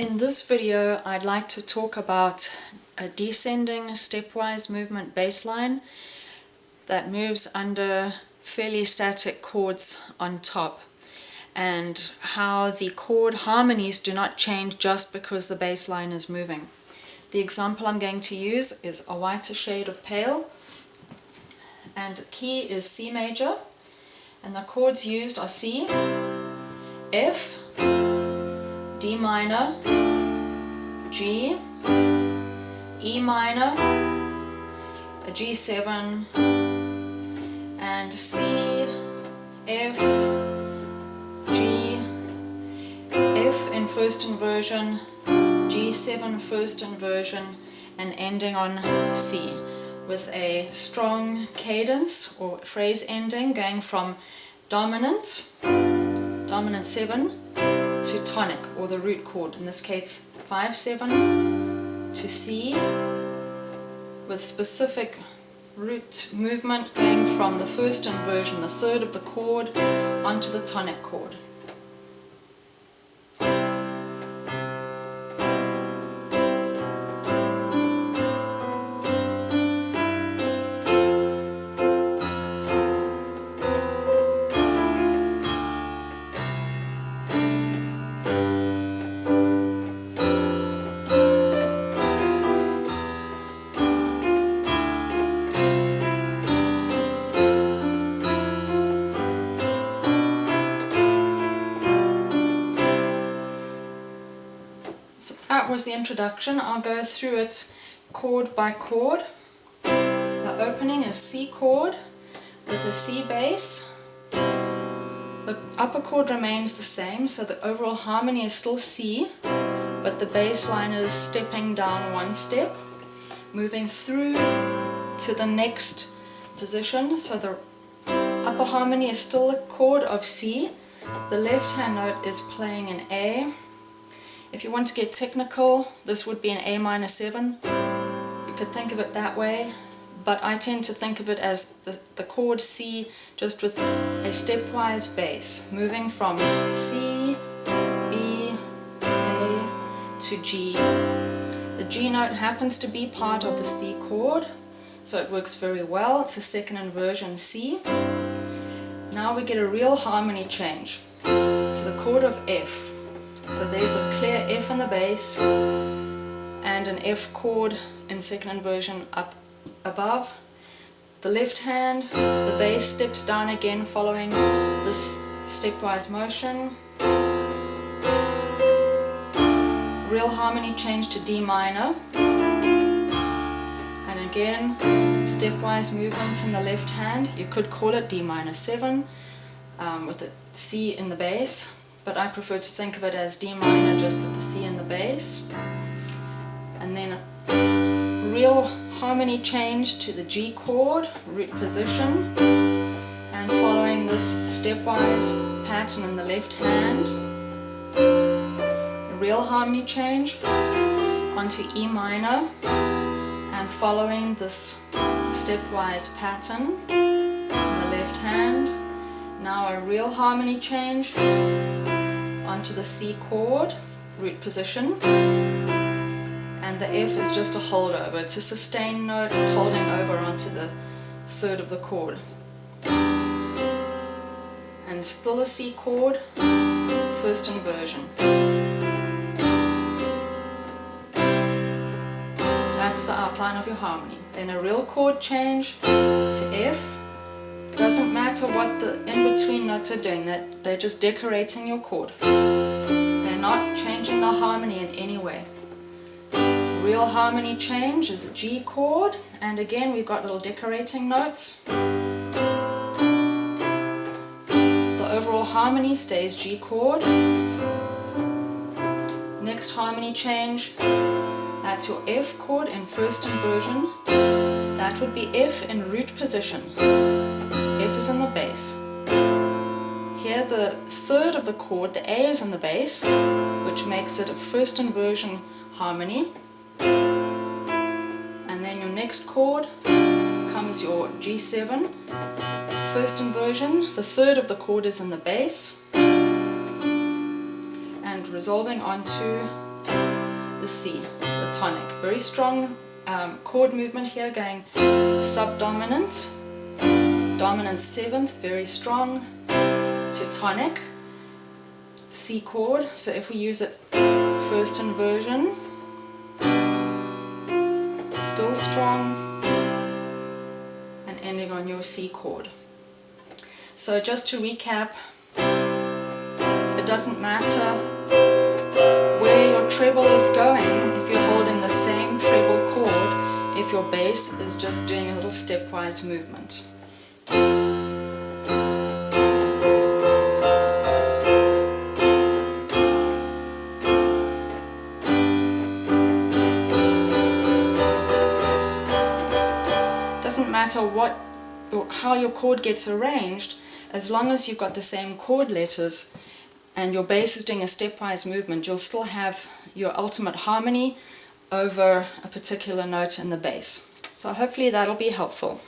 In this video, I'd like to talk about a descending stepwise movement bass line that moves under fairly static chords on top, and how the chord harmonies do not change just because the bass line is moving. The example I'm going to use is A Whiter Shade of Pale, and the key is C major, and the chords used are C, F, D minor, G, E minor, a G7, and C, F, G, F in first inversion, G7 first inversion, and ending on C, with a strong cadence or phrase ending going from dominant 7, to tonic, or the root chord, in this case 5-7, to C, with specific root movement going from the first inversion, the third of the chord, onto the tonic chord. So that was the introduction. I'll go through it chord by chord. The opening is C chord with a C bass. The upper chord remains the same, so the overall harmony is still C, but the bass line is stepping down one step, moving through to the next position. So the upper harmony is still a chord of C. The left hand note is playing an A. If you want to get technical, this would be an A minor 7. You could think of it that way, but I tend to think of it as the chord C, just with a stepwise bass, moving from C, B, A to G. The G note happens to be part of the C chord, so it works very well. It's a second inversion C. Now we get a real harmony change to the chord of F. So there's a clear F in the bass and an F chord in second inversion up above. The left hand, the bass steps down again following this stepwise motion. Real harmony change to D minor. And again, stepwise movement in the left hand. You could call it D minor 7 with the C in the bass, but I prefer to think of it as D minor just with the C in the bass. And then real harmony change to the G chord, root position, and following this stepwise pattern in the left hand, a real harmony change onto E minor, and following this stepwise pattern in the left hand, now a real harmony change onto the C chord, root position, and the F is just a holdover. It's a sustained note holding over onto the third of the chord. And still a C chord, first inversion. That's the outline of your harmony. Then a real chord change to F. Doesn't matter what the in-between notes are doing, they're just decorating your chord. They're not changing the harmony in any way. Real harmony change is a G chord, and again we've got little decorating notes. The overall harmony stays G chord. Next harmony change, that's your F chord in first inversion. That would be F in root position. F is in the bass. Here the third of the chord, the A, is in the bass, which makes it a first inversion harmony. And then your next chord comes your G7, first inversion. The third of the chord is in the bass, and resolving onto the C, the tonic. Very strong chord movement here, going subdominant, dominant 7th, very strong, to tonic, C chord. So if we use it first inversion, still strong, and ending on your C chord. So just to recap, it doesn't matter where your treble is going if you're holding the same treble chord, if your bass is just doing a little stepwise movement. Doesn't matter how your chord gets arranged, as long as you've got the same chord letters and your bass is doing a stepwise movement, you'll still have your ultimate harmony over a particular note in the bass. So hopefully that'll be helpful.